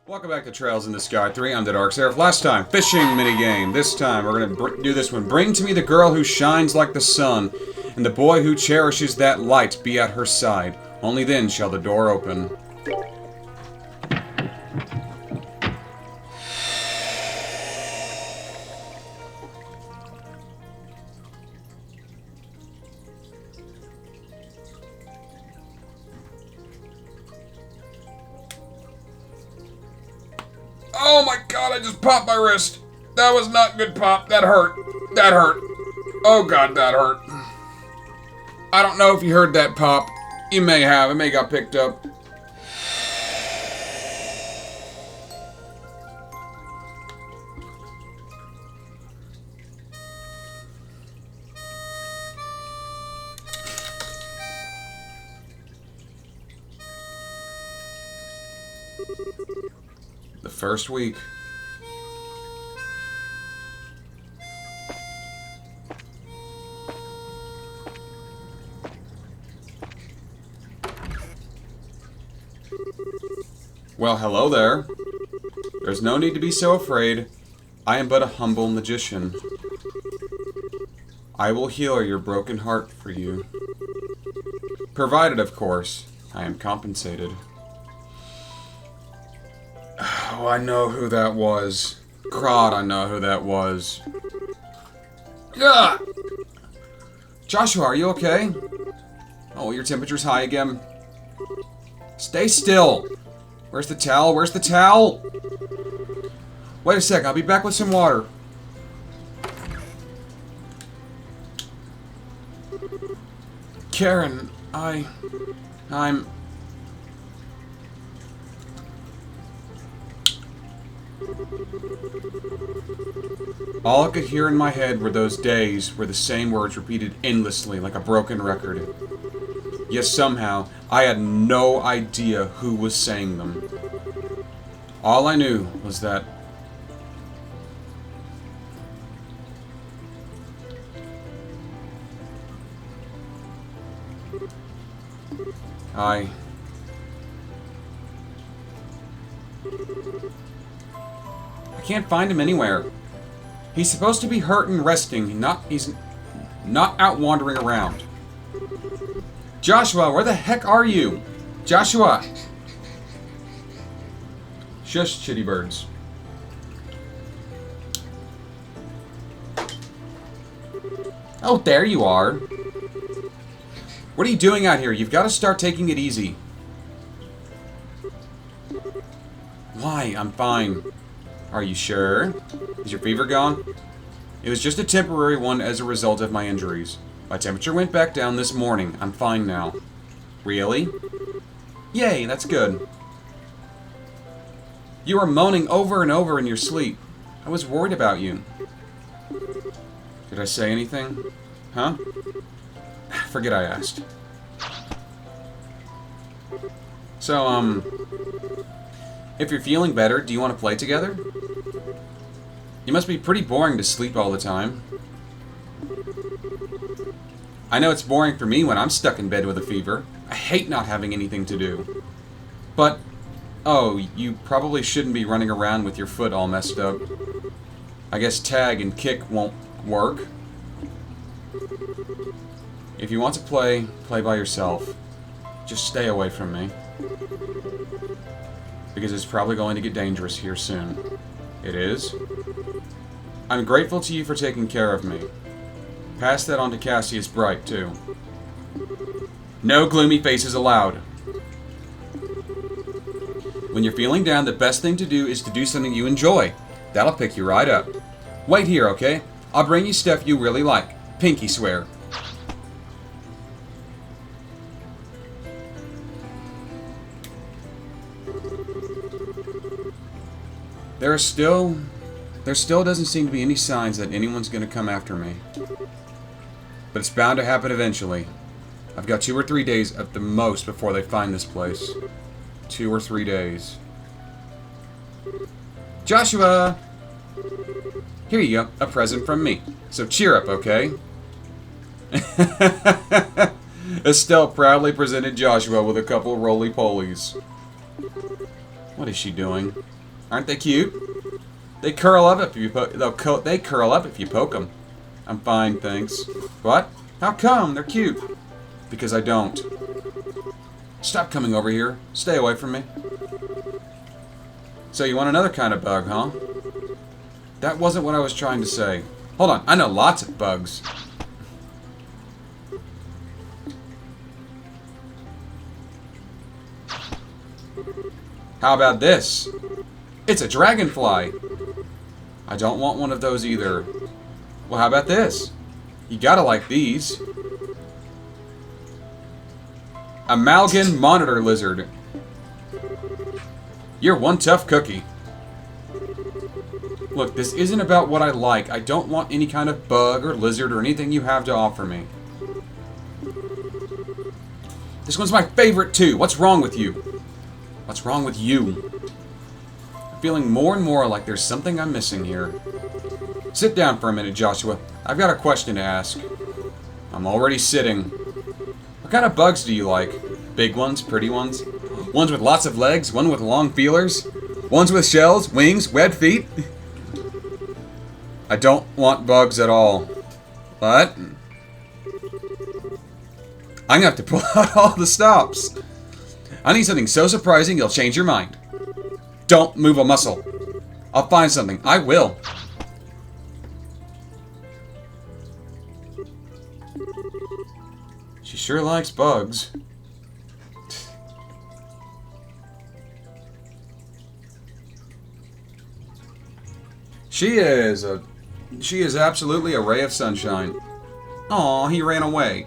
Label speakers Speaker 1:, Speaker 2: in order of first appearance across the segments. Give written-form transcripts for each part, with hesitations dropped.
Speaker 1: Welcome back to Trails in the Sky 3. I'm TheDarkSeraph. Last time, fishing minigame. This time, we're going to do this one. Bring to me the girl who shines like the sun, and the boy who cherishes that light be at her side. Only then shall the door open. Oh my god, I just popped my wrist. That was not good pop. That hurt. That hurt. Oh god, that hurt. I don't know if you heard that pop. You may have. It may got picked up. The first week. Well, hello there. There's no need to be so afraid. I am but a humble magician. I will heal your broken heart for you. Provided, of course, I am compensated. Oh, I know who that was. God, I know who that was. Yeah. Joshua, are you okay? Oh, your temperature's high again. Stay still. Where's the towel? Where's the towel? Wait a sec, I'll be back with some water. Karen, I'm... All I could hear in my head were those days where the same words repeated endlessly like a broken record. Yet somehow, I had no idea who was saying them. All I knew was that I can't find him anywhere. He's supposed to be hurt and resting, he's not out wandering around. Joshua, where the heck are you? Joshua! Shush, chitty birds. Oh, there you are. What are you doing out here? You've got to start taking it easy. Why? I'm fine. Are you sure? Is your fever gone? It was just a temporary one as a result of my injuries. My temperature went back down this morning. I'm fine now. Really? Yay, that's good. You were moaning over and over in your sleep. I was worried about you. Did I say anything? Huh? Forget I asked. So, if you're feeling better, do you want to play together? You must be pretty boring to sleep all the time. I know it's boring for me when I'm stuck in bed with a fever. I hate not having anything to do. But, oh, you probably shouldn't be running around with your foot all messed up. I guess tag and kick won't work. If you want to play, play by yourself. Just stay away from me. Because it's probably going to get dangerous here soon. It is? I'm grateful to you for taking care of me. Pass that on to Cassius Bright, too. No gloomy faces allowed. When you're feeling down, the best thing to do is to do something you enjoy. That'll pick you right up. Wait here, okay? I'll bring you stuff you really like. Pinky swear. There still doesn't seem to be any signs that anyone's going to come after me. But it's bound to happen eventually. I've got 2 or 3 days at the most before they find this place. 2 or 3 days. Joshua! Here you go, a present from me. So cheer up, okay? Estelle proudly presented Joshua with a couple of roly-polies. What is she doing? Aren't they cute? They curl up if you they curl up if you poke them. I'm fine, thanks. What? How come? They're cute. Because I don't. Stop coming over here. Stay away from me. So you want another kind of bug, huh? That wasn't what I was trying to say. Hold on, I know lots of bugs. How about this? It's a dragonfly. I don't want one of those either. Well, how about this? You gotta like these. Amalgam monitor lizard. You're one tough cookie. Look, this isn't about what I like. I don't want any kind of bug or lizard or anything you have to offer me. This one's my favorite too. What's wrong with you? What's wrong with you? I'm feeling more and more like there's something I'm missing here. Sit down for a minute, Joshua. I've got a question to ask. I'm already sitting. What kind of bugs do you like? Big ones? Pretty ones? Ones with lots of legs? One with long feelers? Ones with shells? Wings? Webbed feet? I don't want bugs at all. What? I'm gonna have to pull out all the stops. I need something so surprising you'll change your mind. Don't move a muscle. I'll find something. I will. She sure likes bugs. She is absolutely a ray of sunshine. Aw, he ran away.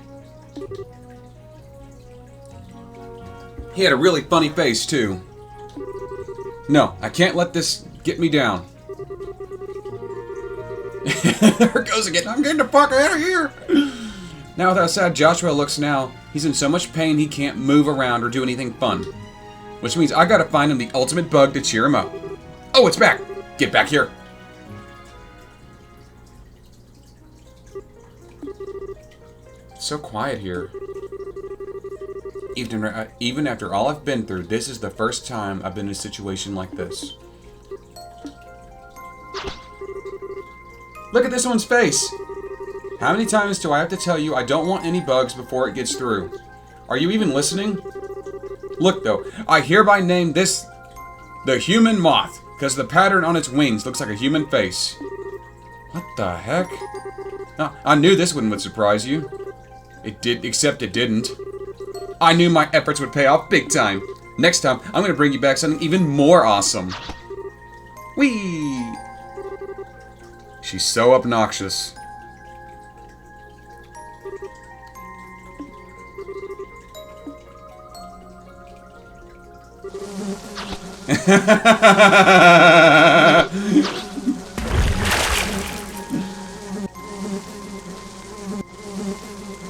Speaker 1: He had a really funny face, too. No, I can't let this get me down. There it goes again. I'm getting the fuck out of here. Now with how sad Joshua looks now, he's in so much pain he can't move around or do anything fun. Which means I gotta find him the ultimate bug to cheer him up. Oh, it's back! Get back here! It's so quiet here. Even after all I've been through, this is the first time I've been in a situation like this. Look at this one's face! How many times do I have to tell you I don't want any bugs before it gets through? Are you even listening? Look though, I hereby name this the human moth, because the pattern on its wings looks like a human face. What the heck? I knew this one would surprise you. It did, except it didn't. I knew my efforts would pay off big time. Next time, I'm gonna bring you back something even more awesome. Whee! She's so obnoxious.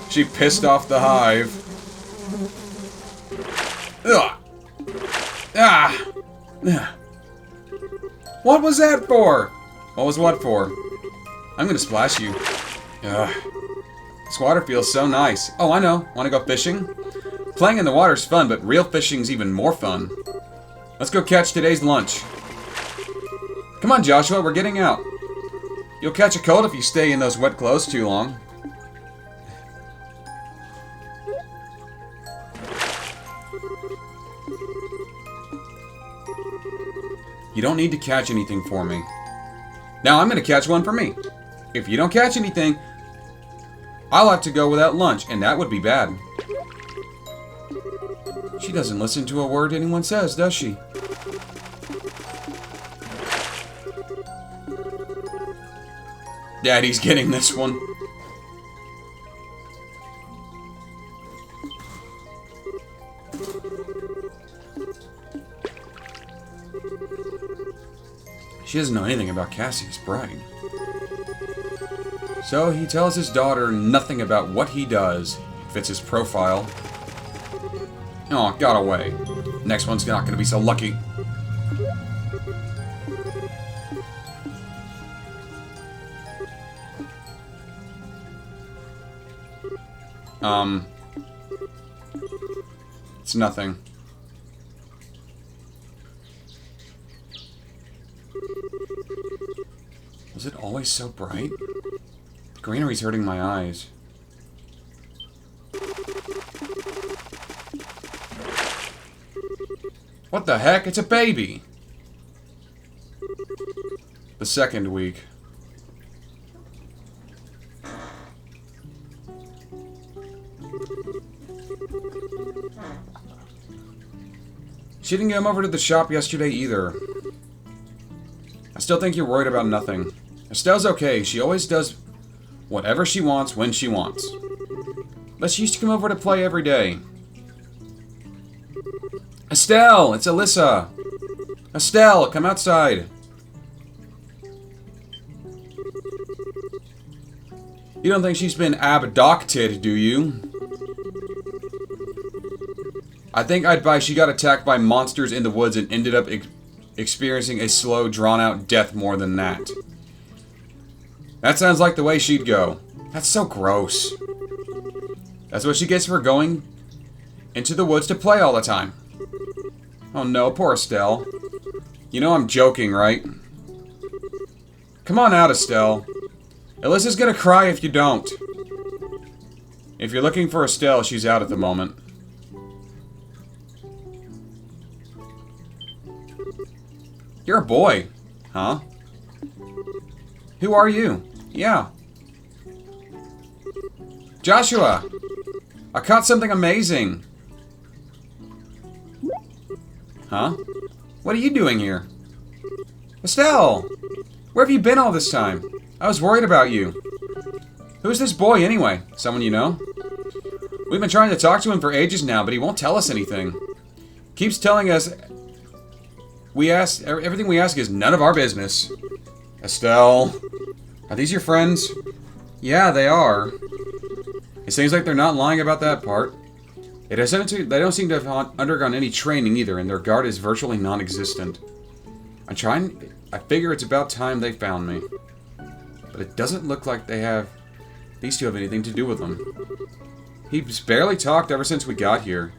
Speaker 1: She pissed off the hive. Ugh. Ah. What was that for? What was what for? I'm gonna splash you. Ugh. This water feels so nice. Oh, I know. Wanna go fishing? Playing in the water's fun, but real fishing's even more fun. Let's go catch today's lunch. Come on, Joshua, we're getting out. You'll catch a cold if you stay in those wet clothes too long. You don't need to catch anything for me. Now I'm gonna catch one for me. If you don't catch anything, I'll have to go without lunch, and that would be bad. She doesn't listen to a word anyone says, does she? Daddy's getting this one. She doesn't know anything about Cassie's bride. So he tells his daughter nothing about what he does. Fits his profile. Oh, got away. Next one's not gonna be so lucky. It's nothing. Was it always so bright? The greenery's hurting my eyes. What the heck? It's a baby! The second week. She didn't come over to the shop yesterday either. I still think you're worried about nothing. Estelle's okay. She always does whatever she wants when she wants. But she used to come over to play every day. Estelle! It's Alyssa! Estelle, come outside. You don't think she's been abducted, do you? I think I'd buy she got attacked by monsters in the woods and ended up experiencing a slow, drawn-out death more than that. That sounds like the way she'd go. That's so gross. That's what she gets for going into the woods to play all the time. Oh no, poor Estelle. You know I'm joking, right? Come on out, Estelle. Alyssa's gonna cry if you don't. If you're looking for Estelle, she's out at the moment. You're a boy, huh? Who are you? Yeah. Joshua! I caught something amazing! Huh? What are you doing here? Estelle! Where have you been all this time? I was worried about you. Who's this boy, anyway? Someone you know? We've been trying to talk to him for ages now, but he won't tell us anything. Keeps telling us... everything we ask is none of our business. Estelle... Are these your friends? Yeah, they are. It seems like they're not lying about that part. They don't seem to have undergone any training either, and their guard is virtually non-existent. I figure it's about time they found me. But it doesn't look like these two have anything to do with them. He's barely talked ever since we got here.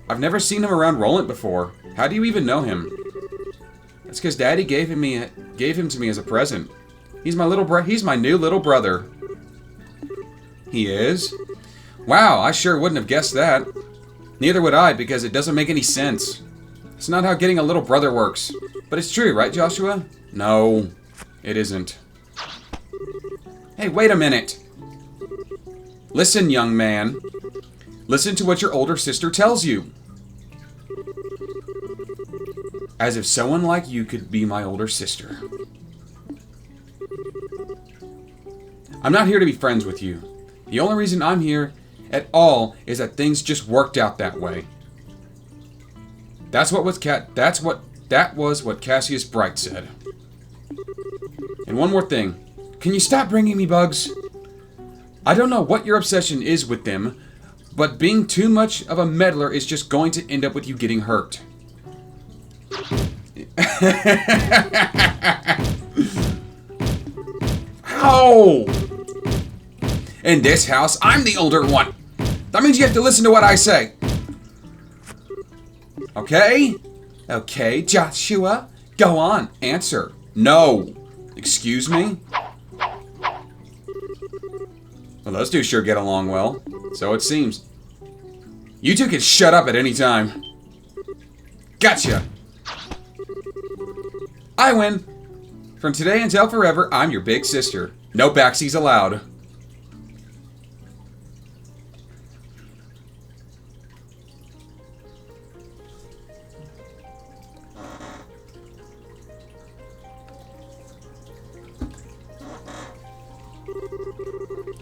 Speaker 1: I've never seen him around Roland before. How do you even know him? That's because Daddy gave him to me as a present. He's my new little brother. He is? Wow, I sure wouldn't have guessed that. Neither would I, because it doesn't make any sense. It's not how getting a little brother works. But it's true, right, Joshua? No, it isn't. Hey, wait a minute. Listen, young man. Listen to what your older sister tells you. As if someone like you could be my older sister. I'm not here to be friends with you. The only reason I'm here at all is that things just worked out that way. That was what Cassius Bright said. And one more thing. Can you stop bringing me bugs? I don't know what your obsession is with them, but being too much of a meddler is just going to end up with you getting hurt. Ow! In this house, I'm the older one. That means you have to listen to what I say. Okay? Okay, Joshua. Go on, answer. No. Excuse me? Well, those two sure get along well. So it seems. You two can shut up at any time. Gotcha. I win. From today until forever, I'm your big sister. No backsies allowed.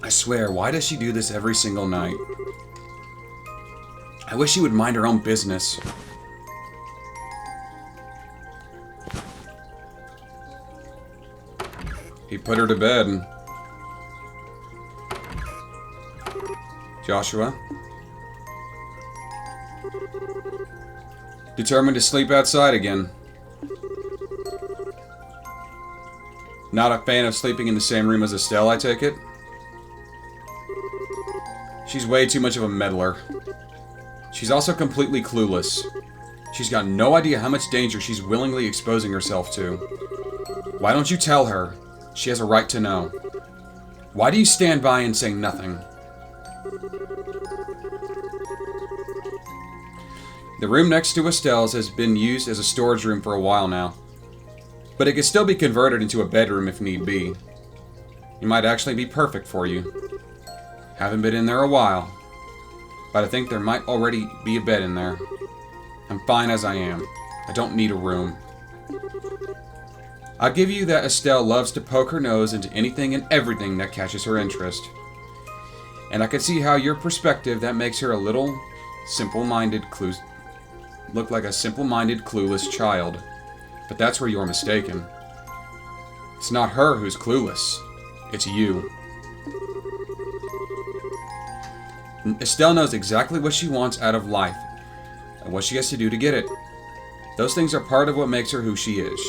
Speaker 1: I swear, why does she do this every single night? I wish she would mind her own business. He put her to bed. Joshua? Determined to sleep outside again. Not a fan of sleeping in the same room as Estelle, I take it? She's way too much of a meddler. She's also completely clueless. She's got no idea how much danger she's willingly exposing herself to. Why don't you tell her? She has a right to know. Why do you stand by and say nothing? The room next to Estelle's has been used as a storage room for a while now, but it could still be converted into a bedroom if need be. It might actually be perfect for you. Haven't been in there a while, but I think there might already be a bed in there. I'm fine as I am. I don't need a room. I'll give you that Estelle loves to poke her nose into anything and everything that catches her interest. And I can see how your perspective that makes her a little simple-minded look like a simple-minded, clueless child. But that's where you're mistaken. It's not her who's clueless. It's you. Estelle knows exactly what she wants out of life and what she has to do to get it. Those things are part of what makes her who she is.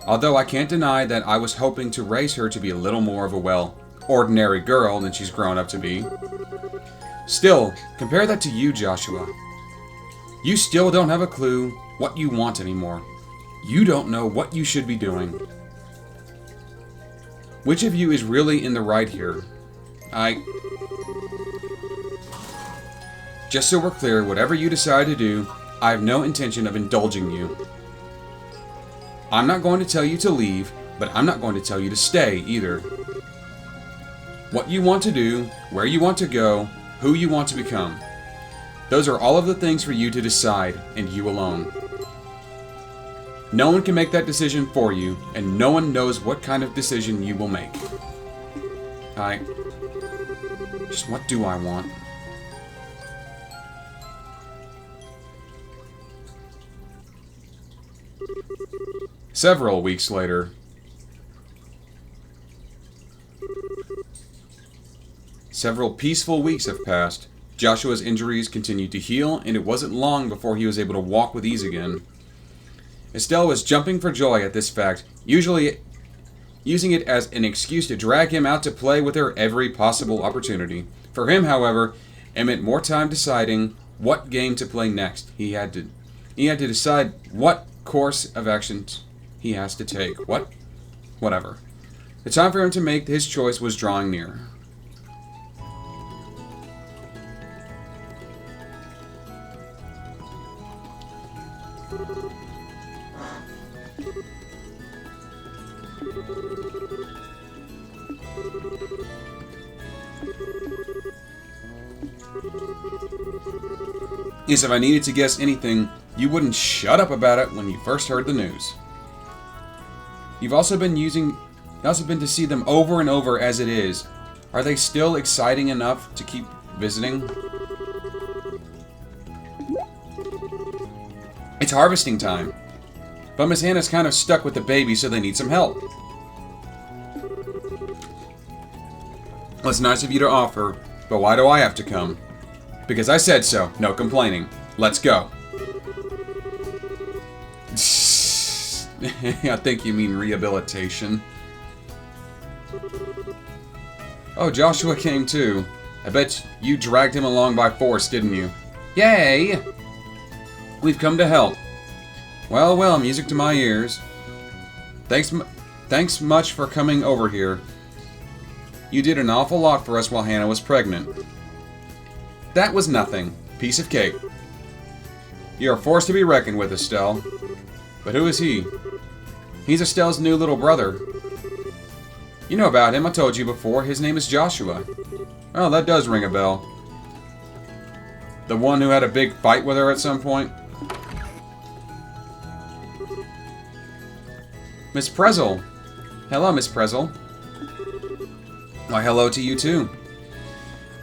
Speaker 1: Although I can't deny that I was hoping to raise her to be a little more of a, well, ordinary girl than she's grown up to be. Still, compare that to you, Joshua. You still don't have a clue what you want anymore. You don't know what you should be doing. Which of you is really in the right here? Just so we're clear, whatever you decide to do, I have no intention of indulging you. I'm not going to tell you to leave, but I'm not going to tell you to stay either. What you want to do, where you want to go, who you want to become. Those are all of the things for you to decide, and you alone. No one can make that decision for you, and no one knows what kind of decision you will make. Just what do I want? Several weeks later. Several peaceful weeks have passed. Joshua's injuries continued to heal, and it wasn't long before he was able to walk with ease again. Estelle was jumping for joy at this fact, usually using it as an excuse to drag him out to play with her every possible opportunity. For him, however, it meant more time deciding what game to play next. He had to decide what course of action he has to take. Whatever. The time for him to make his choice was drawing near. Yes, if I needed to guess anything, you wouldn't shut up about it when you first heard the news. You've also been to see them over and over as it is. Are they still exciting enough to keep visiting? It's harvesting time. But Miss Hannah's kind of stuck with the baby, so they need some help. Well, it's nice of you to offer, but why do I have to come? Because I said so. No complaining. Let's go. I think you mean rehabilitation. Oh, Joshua came too. I bet you dragged him along by force, didn't you? Yay! We've come to help. Well, well, music to my ears. Thanks much for coming over here. You did an awful lot for us while Hannah was pregnant. That was nothing. Piece of cake. You are forced to be reckoned with, Estelle. But who is he? He's Estelle's new little brother. You know about him, I told you before. His name is Joshua. Oh, that does ring a bell. The one who had a big fight with her at some point? Miss Prezel. Hello, Miss Prezel. Why, hello to you too.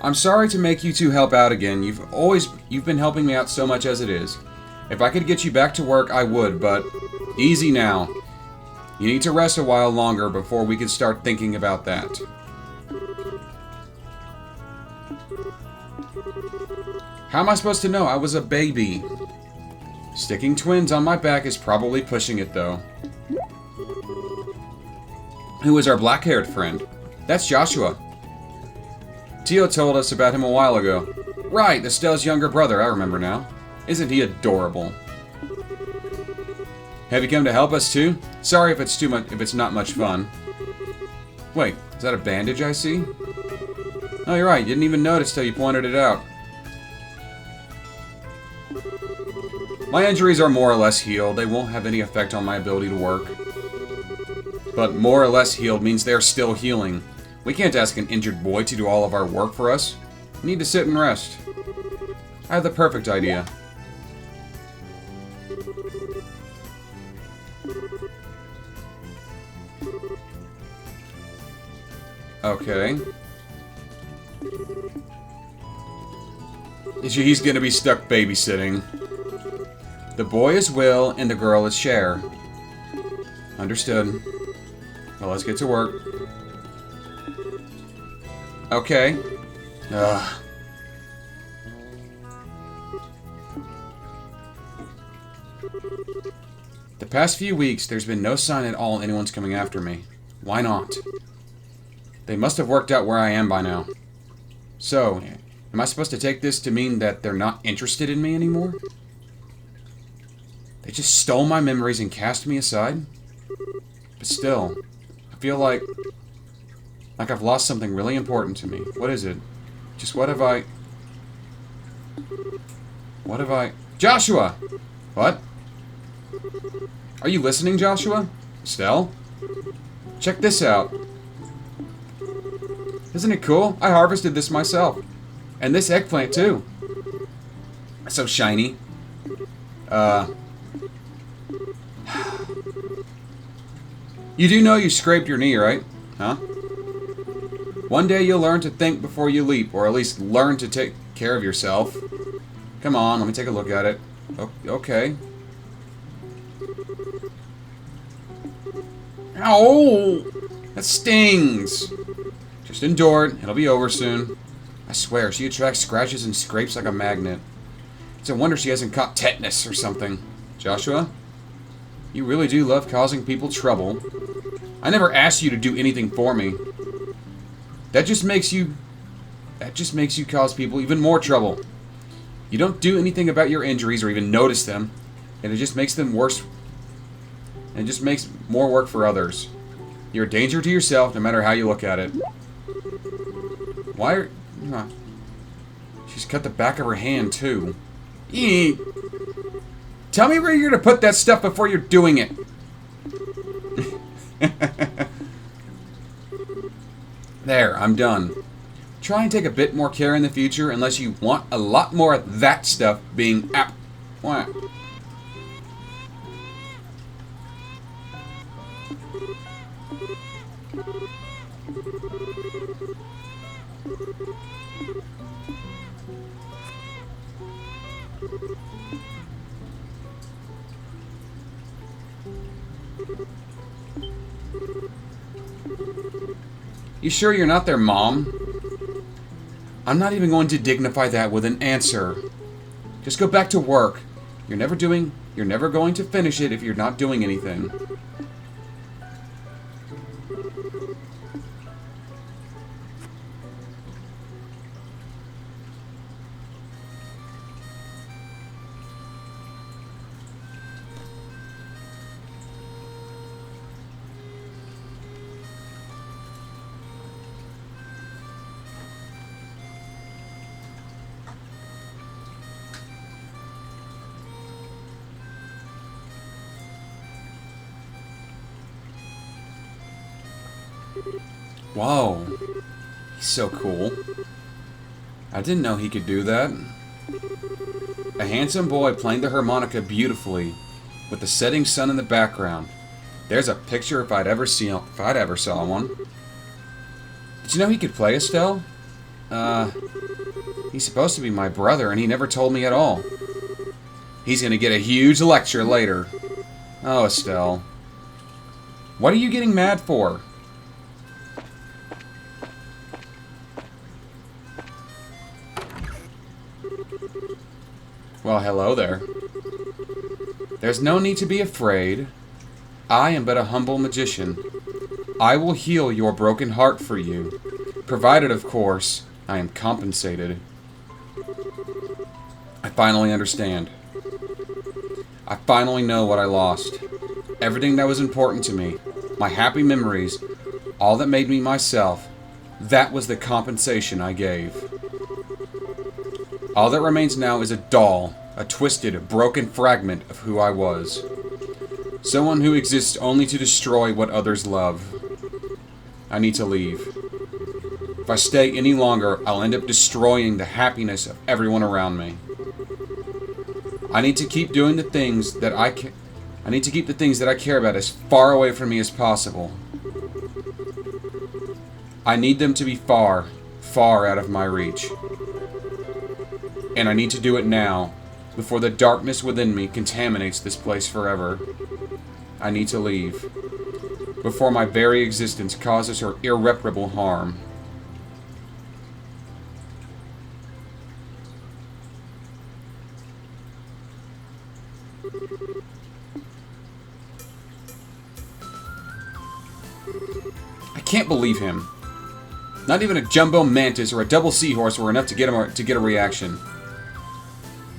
Speaker 1: I'm sorry to make you two help out again. You've been helping me out so much as it is. If I could get you back to work, I would, but easy now. You need to rest a while longer before we can start thinking about that. How am I supposed to know? I was a baby. Sticking twins on my back is probably pushing it, though. Who is our black-haired friend? That's Joshua. Tio told us about him a while ago. Right, Estelle's younger brother, I remember now. Isn't he adorable? Have you come to help us too? Sorry if it's not much fun. Wait, is that a bandage I see? Oh, you're right. You didn't even notice till you pointed it out. My injuries are more or less healed. They won't have any effect on my ability to work. But more or less healed means they're still healing. We can't ask an injured boy to do all of our work for us. We need to sit and rest. I have the perfect idea. Okay. He's gonna be stuck babysitting. The boy is Will, and the girl is Cher. Understood. Well, let's get to work. Okay. Ugh. The past few weeks, there's been no sign at all anyone's coming after me. Why not? They must have worked out where I am by now. So, am I supposed to take this to mean that they're not interested in me anymore? They just stole my memories and cast me aside? But still, I feel like I've lost something really important to me. What is it? Just what have I... Joshua! What? Are you listening, Joshua? Estelle? Check this out. Isn't it cool? I harvested this myself. And this eggplant, too. So shiny. You do know you scraped your knee, right? Huh? One day you'll learn to think before you leap, or at least learn to take care of yourself. Come on, let me take a look at it. Okay. Ow! That stings! Just endure it. It'll be over soon. I swear, she attracts scratches and scrapes like a magnet. It's a wonder she hasn't caught tetanus or something. Joshua? You really do love causing people trouble. I never asked you to do anything for me. That just makes you cause people even more trouble. You don't do anything about your injuries or even notice them, and it just makes them worse. And it just makes more work for others. You're a danger to yourself no matter how you look at it. Why are... She's cut the back of her hand, too. Eek. Tell me where you're going to put that stuff before you're doing it. There, I'm done. Try and take a bit more care in the future unless you want a lot more of that stuff being What? You sure you're not their mom? I'm not even going to dignify that with an answer. Just go back to work. You're never going to finish it if you're not doing anything. Whoa. He's so cool. I didn't know he could do that. A handsome boy playing the harmonica beautifully, with the setting sun in the background. There's a picture if I'd ever saw one. Did you know he could play, Estelle? He's supposed to be my brother, and he never told me at all. He's gonna get a huge lecture later. Oh, Estelle. What are you getting mad for? Well, hello there. There's no need to be afraid. I am but a humble magician. I will heal your broken heart for you, provided, of course, I am compensated. I finally understand. I finally know what I lost. Everything that was important to me, my happy memories, all that made me myself, that was the compensation I gave. All that remains now is a doll, a twisted, broken fragment of who I was. Someone who exists only to destroy what others love. I need to leave. If I stay any longer, I'll end up destroying the happiness of everyone around me. I need to keep doing the things that I need to keep the things that I care about as far away from me as possible. I need them to be far, far out of my reach. And I need to do it now, before the darkness within me contaminates this place forever. I need to leave, before my very existence causes her irreparable harm. I can't believe him. Not even a jumbo mantis or a double seahorse were enough to get a reaction.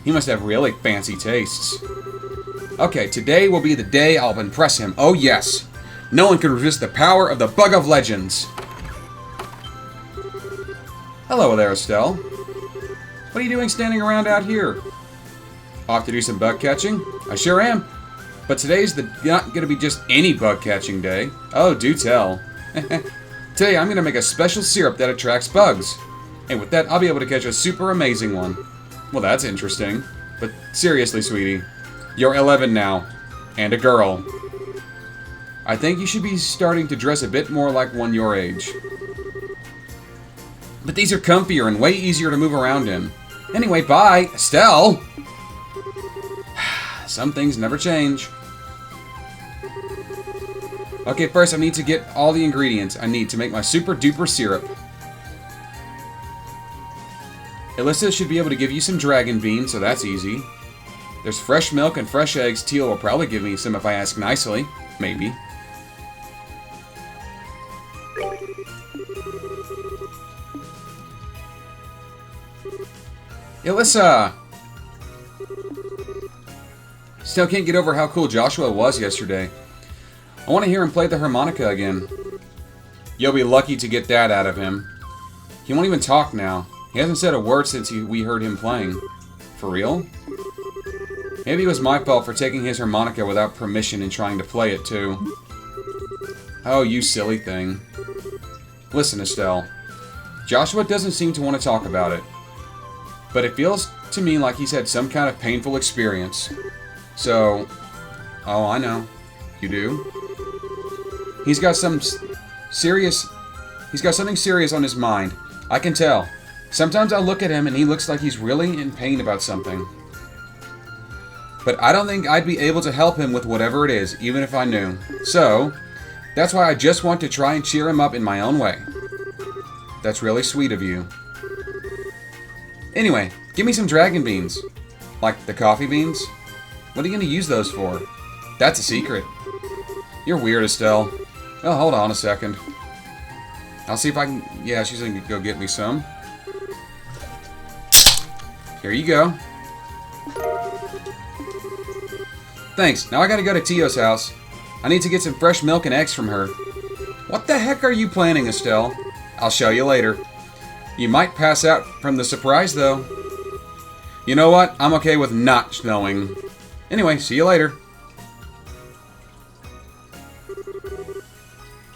Speaker 1: He must have really fancy tastes. Okay, today will be the day I'll impress him. Oh yes! No one can resist the power of the Bug of Legends! Hello there, Estelle. What are you doing standing around out here? Off to do some bug catching? I sure am. But today's not going to be just any bug catching day. Oh, do tell. Today I'm going to make a special syrup that attracts bugs. And with that, I'll be able to catch a super amazing one. Well, that's interesting. But seriously, sweetie. You're 11 now. And a girl. I think you should be starting to dress a bit more like one your age. But these are comfier and way easier to move around in. Anyway, bye, Estelle! Some things never change. Okay, first I need to get all the ingredients I need to make my super duper syrup. Alyssa should be able to give you some dragon beans, so that's easy. There's fresh milk and fresh eggs. Teal will probably give me some if I ask nicely. Maybe. Alyssa! Still can't get over how cool Joshua was yesterday. I want to hear him play the harmonica again. You'll be lucky to get that out of him. He won't even talk now. He hasn't said a word since we heard him playing. For real? Maybe it was my fault for taking his harmonica without permission and trying to play it too. Oh, you silly thing. Listen, Estelle. Joshua doesn't seem to want to talk about it. But it feels to me like he's had some kind of painful experience. So... Oh, I know. You do? He's got something serious on his mind. I can tell. Sometimes I look at him and he looks like he's really in pain about something. But I don't think I'd be able to help him with whatever it is, even if I knew. So, that's why I just want to try and cheer him up in my own way. That's really sweet of you. Anyway, give me some dragon beans. Like the coffee beans? What are you going to use those for? That's a secret. You're weird, Estelle. Oh, hold on a second. I'll see if I can... Yeah, she's going to go get me some. Here you go. Thanks. Now I gotta go to Tio's house. I need to get some fresh milk and eggs from her. What the heck are you planning, Estelle? I'll show you later. You might pass out from the surprise, though. You know what? I'm okay with not knowing. Anyway, see you later.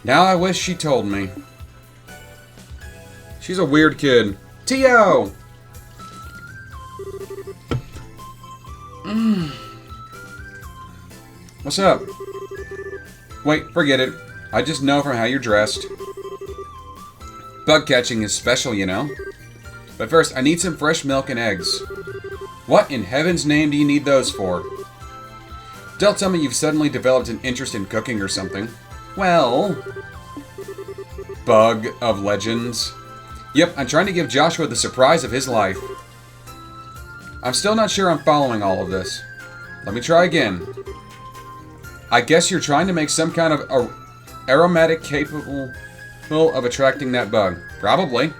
Speaker 1: Now I wish she told me. She's a weird kid. Tio! What's up? Wait, forget it. I just know from how you're dressed. Bug catching is special, you know. But first, I need some fresh milk and eggs. What in heaven's name do you need those for? Don't tell me you've suddenly developed an interest in cooking or something. Well... Bug of Legends. Yep, I'm trying to give Joshua the surprise of his life. I'm still not sure I'm following all of this. Let me try again. I guess you're trying to make some kind of aromatic capable of attracting that bug. Probably.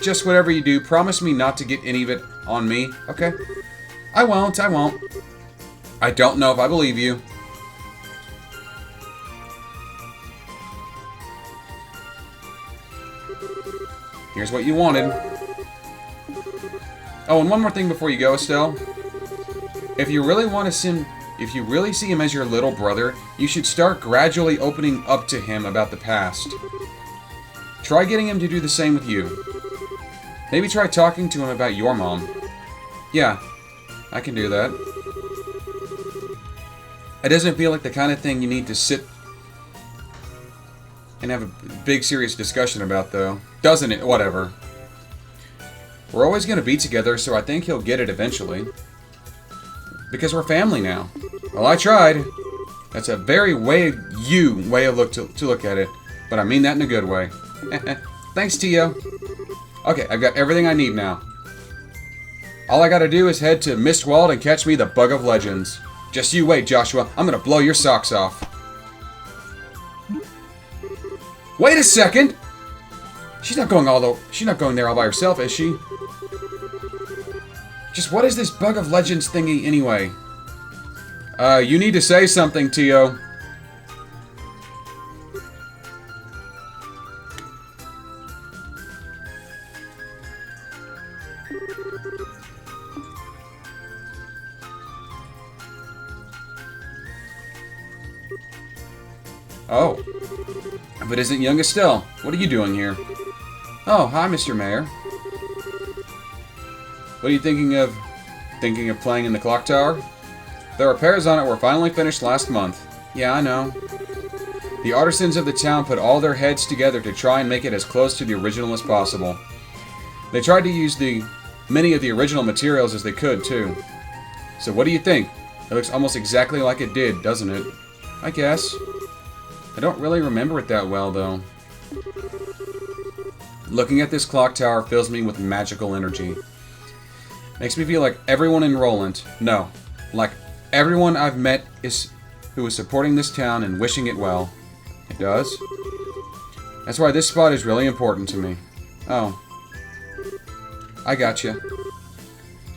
Speaker 1: Just whatever you do, promise me not to get any of it on me, okay? I won't. I don't know if I believe you. Here's what you wanted. Oh, and one more thing before you go, Estelle. If you really see him as your little brother, you should start gradually opening up to him about the past. Try getting him to do the same with you. Maybe try talking to him about your mom. Yeah, I can do that. It doesn't feel like the kind of thing you need to sit and have a big serious discussion about, though. Doesn't it? Whatever. We're always going to be together, so I think he'll get it eventually. Because we're family now. Well, I tried. That's a very way of to look at it. But I mean that in a good way. Thanks, Tio. Okay, I've got everything I need now. All I gotta do is head to Mistwald and catch me the Bug of Legends. Just you wait, Joshua. I'm gonna blow your socks off. Wait a second! She's not going there all by herself, is she? Just what is this Bug of Legends thingy anyway? You need to say something, Tio. Oh. If it isn't young Estelle, what are you doing here? Oh, hi, Mr. Mayor. What are you thinking of? Thinking of playing in the clock tower? The repairs on it were finally finished last month. Yeah, I know. The artisans of the town put all their heads together to try and make it as close to the original as possible. They tried to use many of the original materials as they could, too. So what do you think? It looks almost exactly like it did, doesn't it? I guess. I don't really remember it that well, though. Looking at this clock tower fills me with magical energy. Makes me feel like everyone in Roland, no, like everyone I've met who is supporting this town and wishing it well. It does? That's why this spot is really important to me. Oh. I gotcha.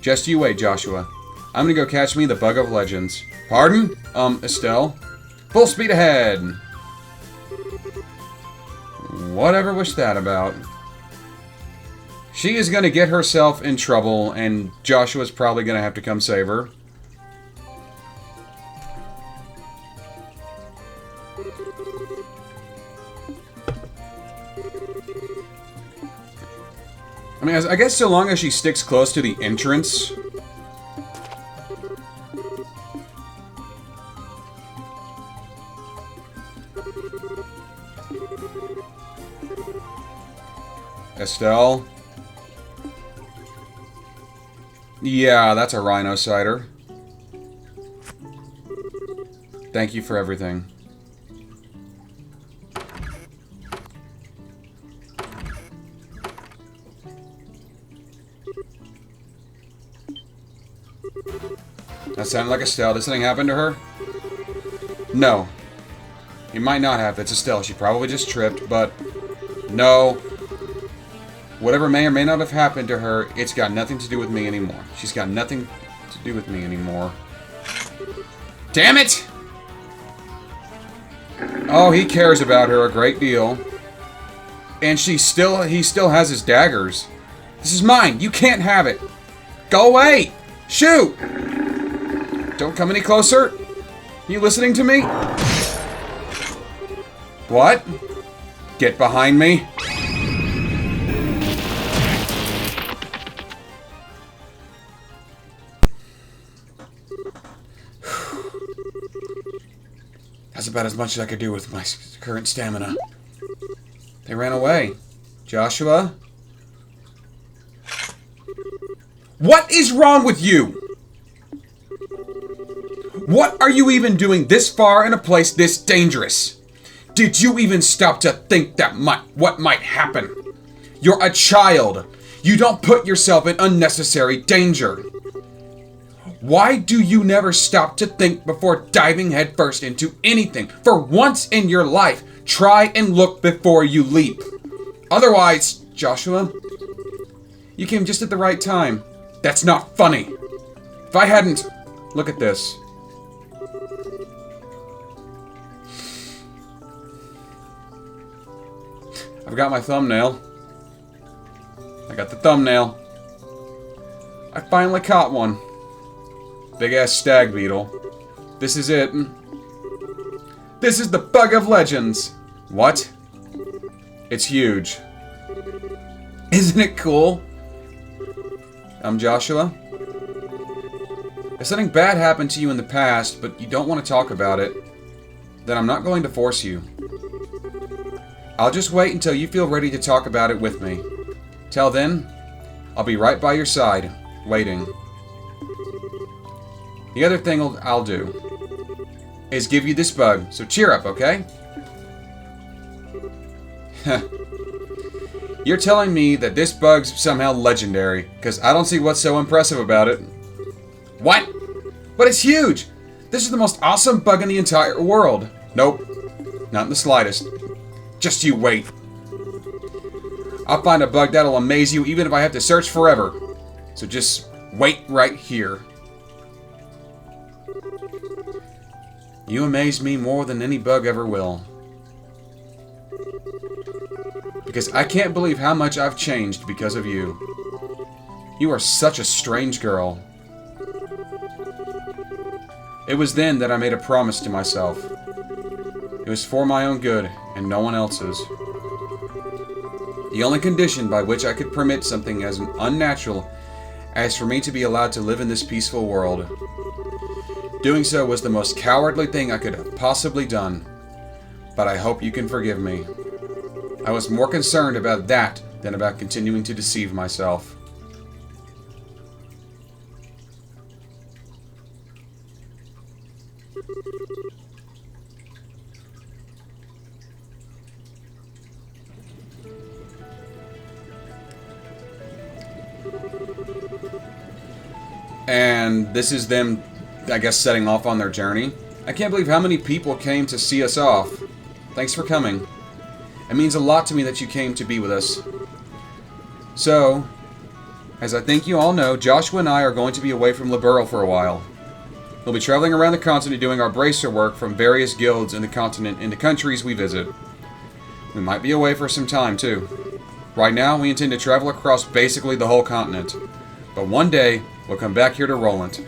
Speaker 1: Just you wait, Joshua. I'm gonna go catch me the Bug of Legends. Pardon? Estelle? Full speed ahead! Whatever was that about? She is going to get herself in trouble, and Joshua's probably going to have to come save her. I mean, I guess so long as she sticks close to the entrance. Estelle? Yeah, that's a rhino cider. Thank you for everything. That sounded like Estelle. Did something happen to her? No. It might not have. It's Estelle. She probably just tripped, but... No. Whatever may or may not have happened to her, it's got nothing to do with me anymore. She's got nothing to do with me anymore. Damn it! Oh, he cares about her a great deal. And he still has his daggers. This is mine. You can't have it. Go away! Shoot! Don't come any closer. You listening to me? What? Get behind me. That's about as much as I could do with my current stamina. They ran away. Joshua? What is wrong with you? What are you even doing this far in a place this dangerous? Did you even stop to think that what might happen? You're a child. You don't put yourself in unnecessary danger. Why do you never stop to think before diving headfirst into anything? For once in your life, try and look before you leap. Otherwise, Joshua, you came just at the right time. That's not funny. If I hadn't... Look at this. I've got my thumbnail. got the thumbnail. I finally caught one. Big ass stag beetle. This is it. This is the bug of legends. What? It's huge. Isn't it cool? I'm Joshua. If something bad happened to you in the past, but you don't want to talk about it, then I'm not going to force you. I'll just wait until you feel ready to talk about it with me. Till then, I'll be right by your side, waiting. The other thing I'll do is give you this bug, so cheer up, okay? You're telling me that this bug's somehow legendary, because I don't see what's so impressive about it. What? But it's huge! This is the most awesome bug in the entire world. Nope. Not in the slightest. Just you wait. I'll find a bug that'll amaze you even if I have to search forever. So just wait right here. You amaze me more than any bug ever will. Because I can't believe how much I've changed because of you. You are such a strange girl. It was then that I made a promise to myself. It was for my own good and no one else's. The only condition by which I could permit something as unnatural as for me to be allowed to live in this peaceful world. Doing so was the most cowardly thing I could have possibly done. But I hope you can forgive me. I was more concerned about that than about continuing to deceive myself. And this is them, I guess, setting off on their journey. I can't believe how many people came to see us off. Thanks for coming. It means a lot to me that you came to be with us. So, as I think you all know, Joshua and I are going to be away from Liberl for a while. We'll be traveling around the continent doing our bracer work from various guilds in the continent in the countries we visit. We might be away for some time, too. Right now, we intend to travel across basically the whole continent. But one day, we'll come back here to Roland.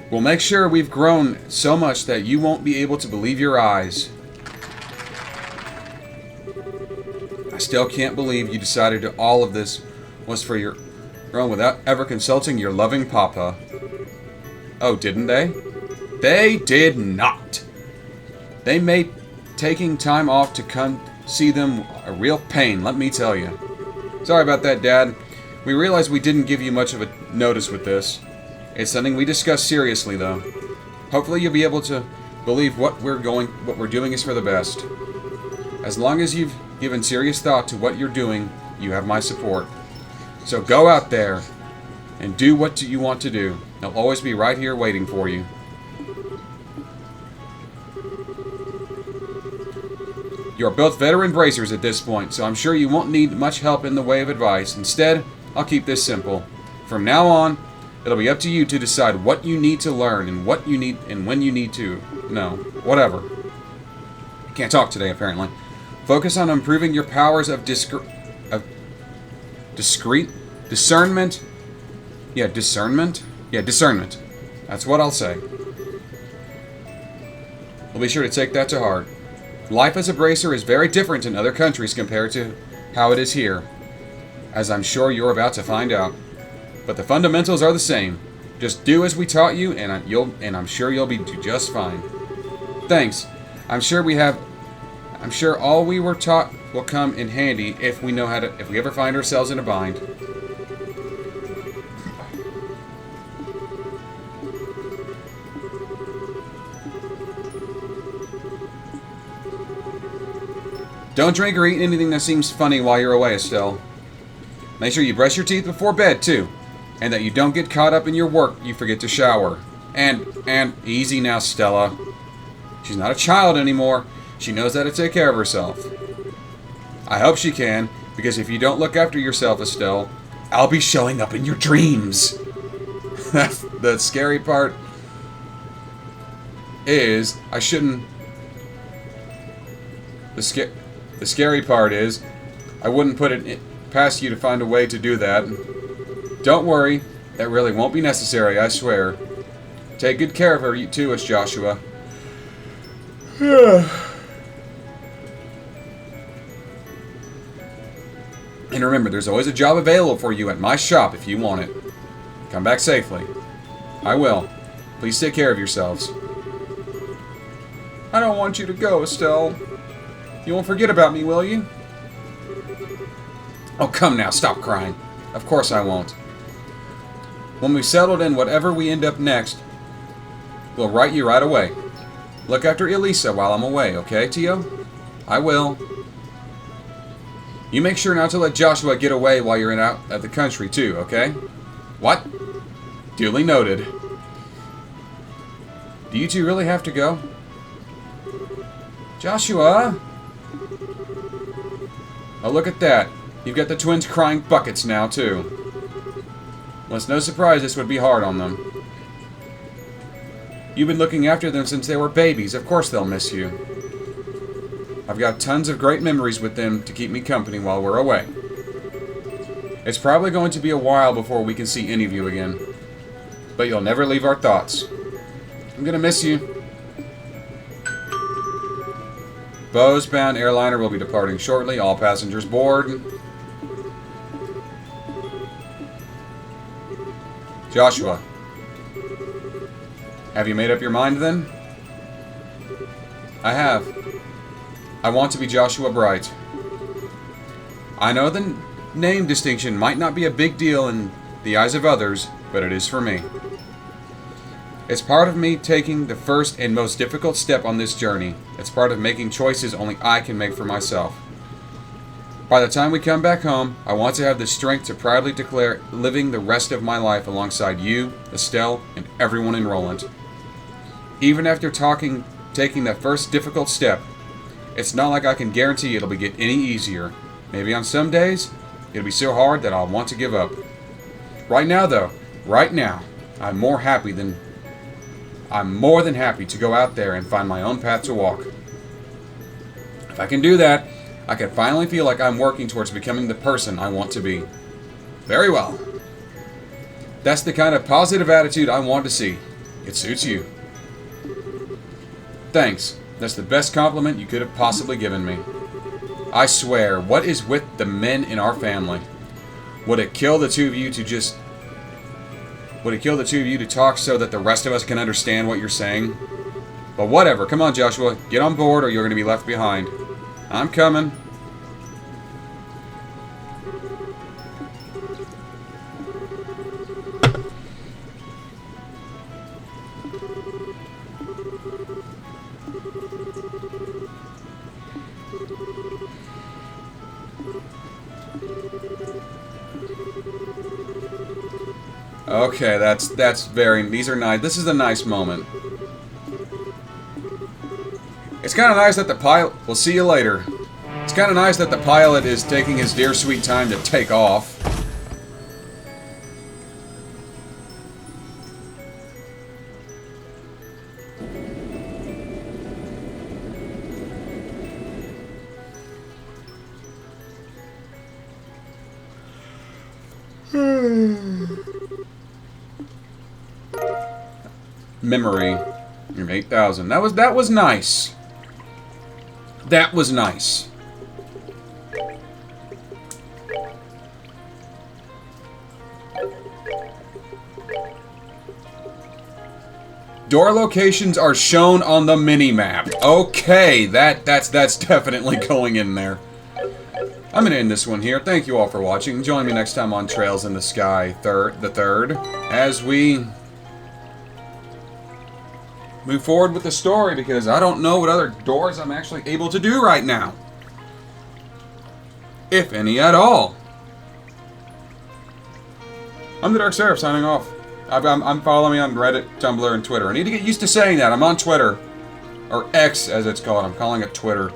Speaker 1: We'll make sure we've grown so much that you won't be able to believe your eyes. I still can't believe you decided that all of this was for your own without ever consulting your loving papa. Oh, didn't they? They did not. They made taking time off to come see them a real pain, let me tell you. Sorry about that, Dad. We realize we didn't give you much of a notice with this. It's something we discuss seriously, though. Hopefully you'll be able to believe what we're doing is for the best. As long as you've given serious thought to what you're doing, you have my support. So go out there and do what you want to do. I'll always be right here waiting for you. You're both veteran bracers at this point, so I'm sure you won't need much help in the way of advice. Instead, I'll keep this simple. From now on, it'll be up to you to decide what you need to learn and what you need and when you need to. No, whatever. Can't talk today, apparently. Focus on improving your powers of discernment. Yeah, discernment. Yeah, discernment. That's what I'll say. We'll be sure to take that to heart. Life as a bracer is very different in other countries compared to how it is here, as I'm sure you're about to find out. But the fundamentals are the same. Just do as we taught you, and I'm sure you'll be just fine. Thanks. I'm sure all we were taught will come in handy if we ever find ourselves in a bind. Don't drink or eat anything that seems funny while you're away, Estelle. Make sure you brush your teeth before bed, too. And that you don't get caught up in your work you forget to shower. And easy now, Stella. She's not a child anymore. She knows how to take care of herself. I hope she can, because if you don't look after yourself, Estelle, I'll be showing up in your dreams. The scary part is, The scary part is, I wouldn't put it past you to find a way to do that. Don't worry, that really won't be necessary, I swear. Take good care of her, you too, it's Joshua. And remember, there's always a job available for you at my shop if you want it. Come back safely. I will. Please take care of yourselves. I don't want you to go, Estelle. You won't forget about me, will you? Oh, come now, stop crying. Of course I won't. When we've settled in whatever we end up next, we'll write you right away. Look after Elisa while I'm away, okay, Tio? I will. You make sure not to let Joshua get away while you're out of the country, too, okay? What? Duly noted. Do you two really have to go? Joshua? Oh, look at that. You've got the twins crying buckets now, too. Well, it's no surprise this would be hard on them. You've been looking after them since they were babies. Of course they'll miss you. I've got tons of great memories with them to keep me company while we're away. It's probably going to be a while before we can see any of you again. But you'll never leave our thoughts. I'm gonna miss you. Bose-bound airliner will be departing shortly. All passengers board. Joshua. Have you made up your mind then? I have. I want to be Joshua Bright. I know the name distinction might not be a big deal in the eyes of others, but it is for me. It's part of me taking the first and most difficult step on this journey. It's part of making choices only I can make for myself. By the time we come back home, I want to have the strength to proudly declare living the rest of my life alongside you, Estelle, and everyone in Roland. Even after taking that first difficult step, it's not like I can guarantee it'll get any easier. Maybe on some days, it'll be so hard that I'll want to give up. Right now, though, I'm more than happy to go out there and find my own path to walk. If I can do that, I can finally feel like I'm working towards becoming the person I want to be. Very well. That's the kind of positive attitude I want to see. It suits you. Thanks. That's the best compliment you could have possibly given me. I swear, what is with the men in our family? Would it kill the two of you to talk so that the rest of us can understand what you're saying? But whatever, come on Joshua, get on board or you're going to be left behind. I'm coming. Okay, that's very... These are nice. This is a nice moment. It's kind of nice that the pilot... We'll see you later. It's kind of nice that the pilot is taking his dear sweet time to take off. Memory. You're 8,000. That was nice. That was nice. Door locations are shown on the mini-map. Okay, that's definitely going in there. I'm going to end this one here. Thank you all for watching. Join me next time on Trails in the Sky, the third, as we move forward with the story, because I don't know what other doors I'm actually able to do right now. If any at all. I'm TheDarkSeraph signing off. I'm following me on Reddit, Tumblr, and Twitter. I need to get used to saying that. I'm on Twitter. Or X, as it's called. I'm calling it Twitter.